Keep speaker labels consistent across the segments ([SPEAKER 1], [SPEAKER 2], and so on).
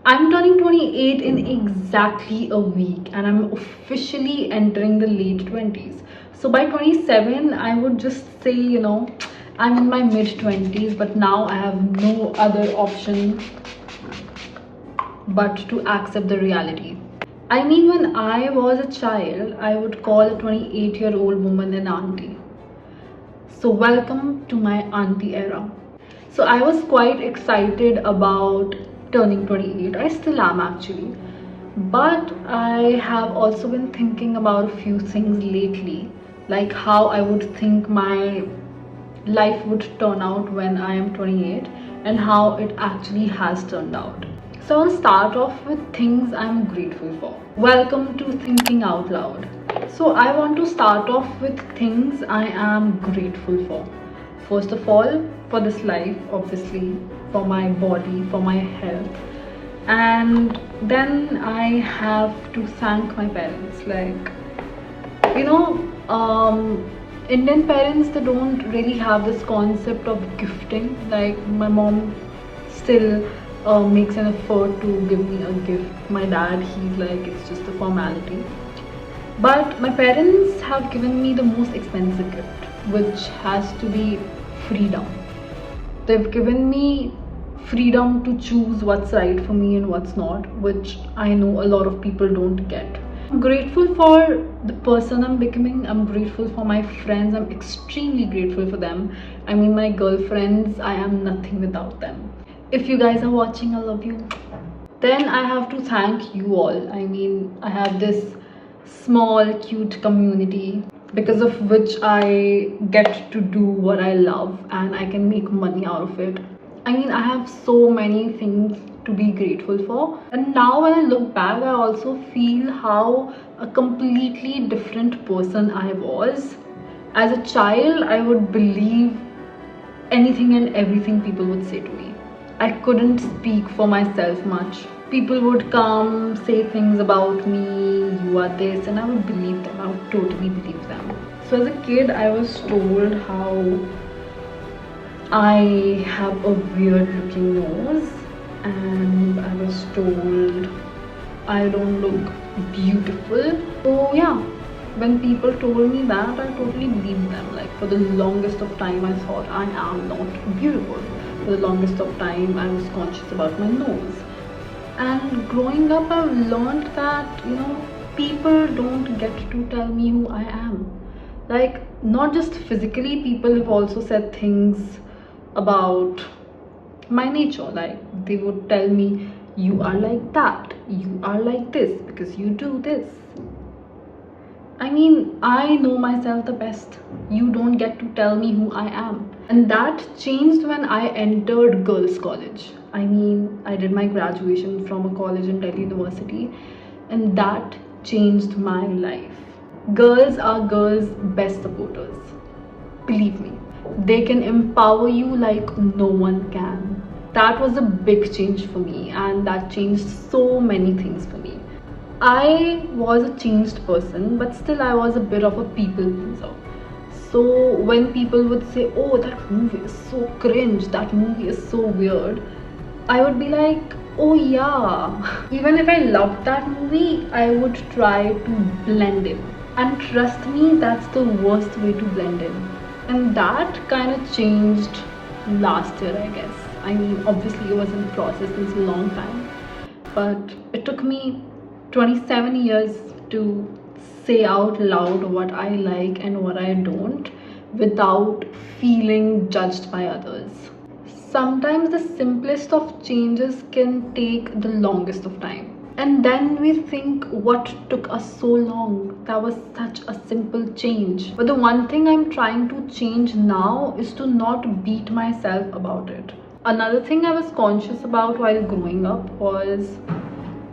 [SPEAKER 1] I'm turning 28 in exactly a week, and I'm officially entering the late 20s. So by 27, I would just say, I'm in my mid 20s, but now I have no other option but to accept the reality. I mean, when I was a child, I would call a 28-year-old woman an auntie. So, welcome to my auntie era. So, I was quite excited about turning 28. I still am actually. But I have also been thinking about a few things lately, like how I would think my life would turn out when I am 28 and how it actually has turned out. So I'll start off with things I'm grateful for. Welcome to Thinking Out Loud. So I want to start off with things I am grateful for. First of all, for this life, obviously, for my body, for my health. And then I have to thank my parents. Like, you know, Indian parents, they don't really have this concept of gifting. Like, my mom still makes an effort to give me a gift. My dad, he's like, it's just a formality. But my parents have given me the most expensive gift, which has to be freedom. They've given me freedom to choose what's right for me and what's not, which I know a lot of people don't get. I'm grateful for the person I'm becoming. I'm grateful for my friends. I'm extremely grateful for them. I mean, my girlfriends, I am nothing without them. If you guys are watching, I love you. Then I have to thank you all. I mean, I have this small, cute community because of which I get to do what I love and I can make money out of it. I mean, I have so many things to be grateful for. And now when I look back, I also feel how a completely different person I was. As a child, I would believe anything and everything people would say to me. I couldn't speak for myself much. People would come, say things about me, you are this, and I would believe them. I would totally believe them. So as a kid, I was told how I have a weird looking nose, and I was told I don't look beautiful. So yeah, when people told me that, I totally believed them. Like, for the longest of time, I thought I am not beautiful. For the longest of time, I was conscious about my nose. And growing up, I've learned that, people don't get to tell me who I am. Like, not just physically, people have also said things about my nature. Like, they would tell me, you are like that, you are like this because you do this. I mean, I know myself the best. You don't get to tell me who I am. And that changed when I entered girls' college. I mean, I did my graduation from a college in Delhi University, and that changed my life. Girls are girls' best supporters. Believe me, they can empower you like no one can. That was a big change for me, and that changed so many things for me. I was a changed person, but still I was a bit of a people pleaser. So when people would say, oh, that movie is so cringe, that movie is so weird, I would be like, oh yeah. Even if I loved that movie, I would try to blend in. And trust me, that's the worst way to blend in. And that kind of changed last year, I guess. I mean, obviously it was in process since a long time, but it took me 27 years to say out loud what I like and what I don't without feeling judged by others. Sometimes the simplest of changes can take the longest of time. And then we think, what took us so long? That was such a simple change. But the one thing I'm trying to change now is to not beat myself about it. Another thing I was conscious about while growing up was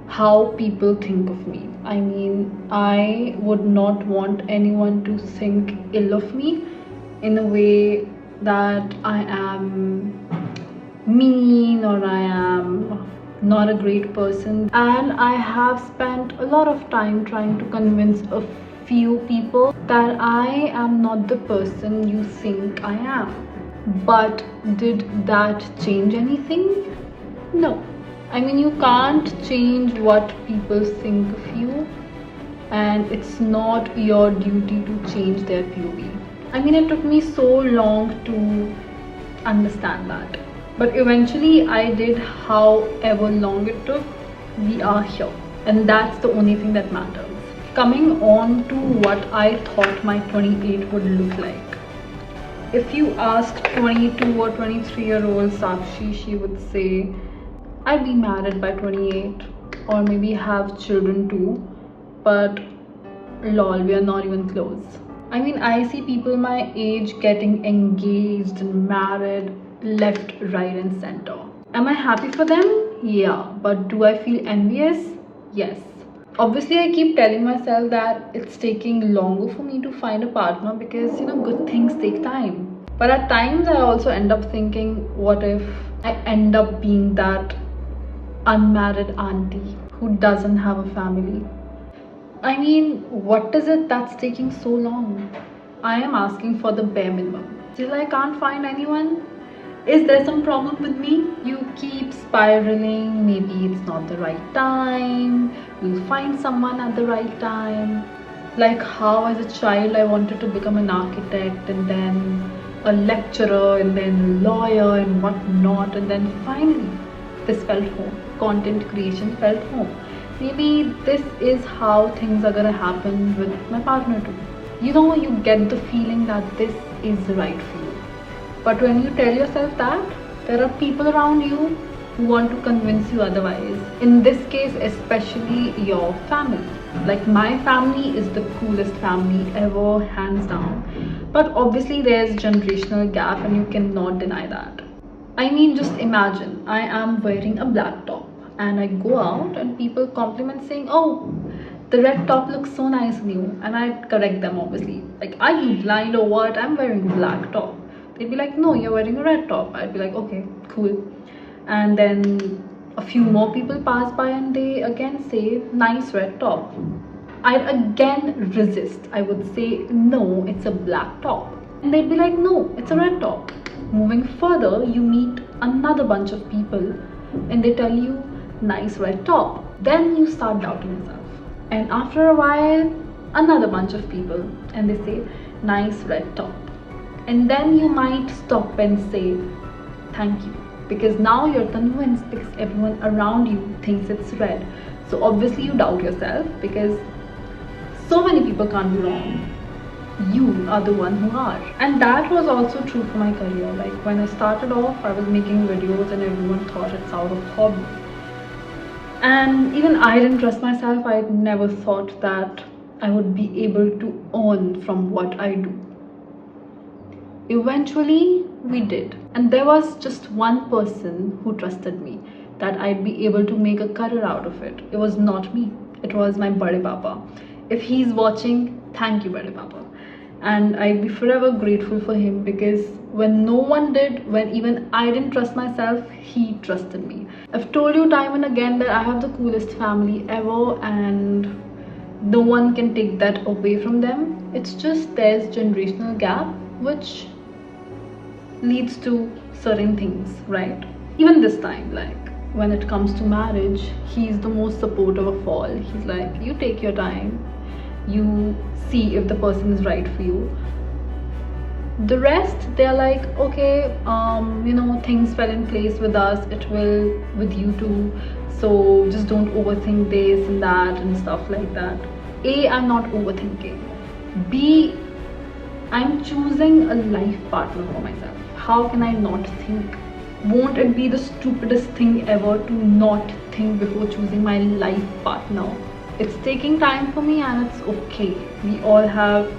[SPEAKER 1] how people think of me. I mean, I would not want anyone to think ill of me in a way that I am mean or I am not a great person. And I have spent a lot of time trying to convince a few people that I am not the person you think I am. But did that change anything? No. I mean, you can't change what people think of you, and it's not your duty to change their POV. I mean, it took me so long to understand that, but eventually I did. However long it took, we are here, and that's the only thing that matters. Coming on to what I thought my 28 would look like. If you ask 22 or 23-year-old Sakshi, she would say, I'd be married by 28 or maybe have children too, but lol, we are not even close. I mean, I see people my age getting engaged and married left, right, and center. Am I happy for them? Yeah, but do I feel envious? Yes. Obviously, I keep telling myself that it's taking longer for me to find a partner because good things take time. But at times, I also end up thinking, what if I end up being that unmarried auntie who doesn't have a family? I mean, what is it that's taking so long? I am asking for the bare minimum. Still, I can't find anyone. Is there some problem with me? You keep spiraling. Maybe it's not the right time. You'll find someone at the right time. Like how, as a child, I wanted to become an architect and then a lecturer and then a lawyer and whatnot, and then finally, this felt home. Content creation felt home. Maybe this is how things are gonna happen with my partner too. You get the feeling that this is right for you. But when you tell yourself that, there are people around you who want to convince you otherwise. In this case, especially your family. Like, my family is the coolest family ever, hands down. But obviously there's generational gap and you cannot deny that. I mean, just imagine I am wearing a black top and I go out and people compliment saying, oh, the red top looks so nice on you. And I correct them, obviously. Like, are you blind or what? I'm wearing a black top. They'd be like, no, you're wearing a red top. I'd be like, okay, cool. And then a few more people pass by and they again say, nice red top. I'd again resist. I would say, no, it's a black top. And they'd be like, no, it's a red top. Moving further, you meet another bunch of people and they tell you, nice red top. Then you start doubting yourself. And after a while, another bunch of people and they say, nice red top. And then you might stop and say, thank you. Because now you're convinced because everyone around you thinks it's red. So obviously you doubt yourself because so many people can't be wrong. You are the one who are. And that was also true for my career. Like, when I started off, I was making videos and everyone thought it's out of hobby. And even I didn't trust myself. I never thought that I would be able to earn from what I do. Eventually, we did. And there was just one person who trusted me that I'd be able to make a career out of it. It was not me. It was my Bade Papa. If he's watching, thank you, Bade Papa. And I'd be forever grateful for him because when no one did, when even I didn't trust myself, he trusted me. I've told you time and again that I have the coolest family ever and no one can take that away from them. It's just there's generational gap which leads to certain things, right? Even this time, like when it comes to marriage, he's the most supportive of all. He's like, you take your time, you see if the person is right for you. The rest, they're like, okay, things fell in place with us, it will with you too, so just don't overthink this and that and stuff like that. A, I'm not overthinking. B, I'm choosing a life partner for myself. How can I not think? Won't it be the stupidest thing ever to not think before choosing my life partner? It's taking time for me and it's okay. We all have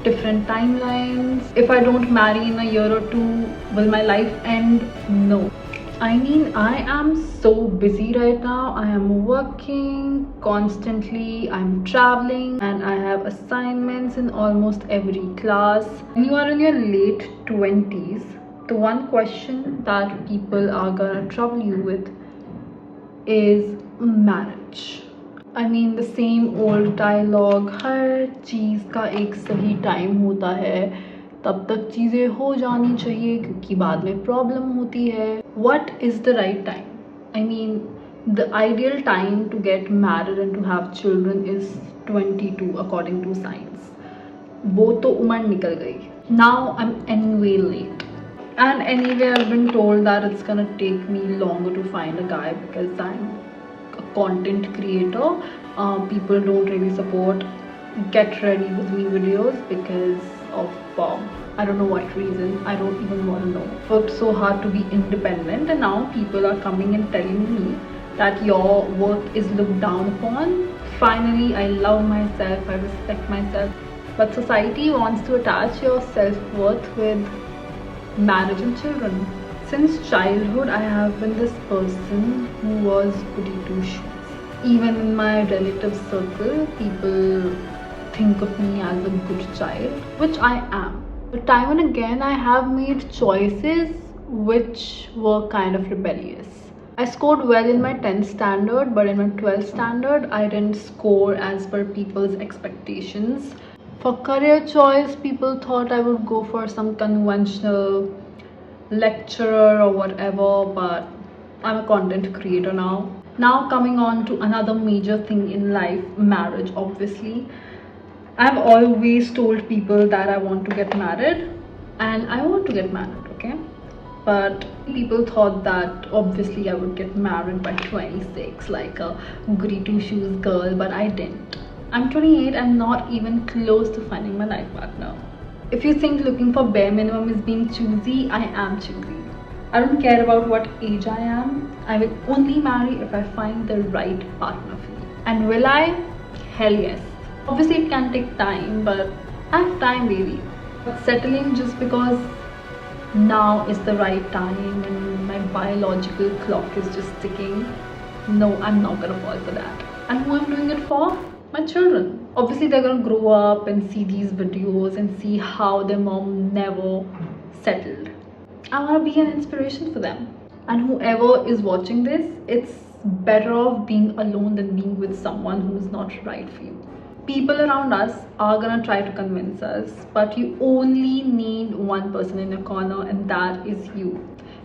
[SPEAKER 1] different timelines. If I don't marry in a year or two, will my life end? No. I mean, I am so busy right now. I am working constantly, I'm traveling, and I have assignments in almost every class. When you are in your late 20s, the one question that people are gonna trouble you with is marriage. I mean, the same old dialogue, हर चीज़ का एक सही time होता है, तब तक चीज़ें हो जानी चाहिए क्योंकि बाद में प्रॉब्लम होती है. What is the right time? I mean, The ideal time to get married and to have children is 22 according to science. वो तो उम्र निकल गई. Now I'm anyway late. And anyway, I've been told that it's gonna take me longer to find a guy because I'm a content creator. People don't really support get ready with me videos because of I don't know what reason. I don't even want to know. Worked so hard to be independent, and now people are coming and telling me that your work is looked down upon. Finally, I love myself, I respect myself. But society wants to attach your self-worth with marriage and children. Since childhood, I have been this person who was goody two shoes. Even in my relative circle, people think of me as a good child, which I am. But time and again, I have made choices which were kind of rebellious. I scored well in my 10th standard, but in my 12th standard, I didn't score as per people's expectations. For career choice, people thought I would go for some conventional lecturer or whatever, but I'm a content creator now. Now coming on to another major thing in life, marriage obviously. I've always told people that I want to get married, and I want to get married, okay? But people thought that obviously I would get married by 26 like a goody two shoes girl, but I didn't. I'm 28 and not even close to finding my life partner. If you think looking for bare minimum is being choosy, I am choosy. I don't care about what age I am. I will only marry if I find the right partner for me. And will I? Hell yes. Obviously it can take time, but I have time, baby. But settling just because now is the right time and my biological clock is just ticking, no, I'm not gonna fall for that. And who I'm doing it for? My children. Obviously they're gonna grow up and see these videos and see how their mom never settled. I want to be an inspiration for them. And whoever is watching this, it's better off being alone than being with someone who's not right for you. People around us are gonna try to convince us, but you only need one person in your corner, and that is you.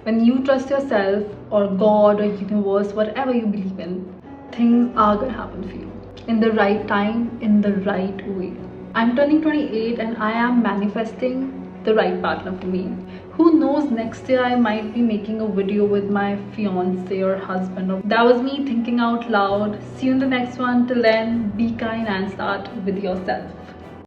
[SPEAKER 1] When you trust yourself or God or universe, whatever you believe in, things are gonna happen for you in the right time, in the right way. I'm turning 28 and I am manifesting the right partner for me. Who knows, next year I might be making a video with my fiance or husband. That was me thinking out loud. See you in the next one. Till then, be kind and start with yourself.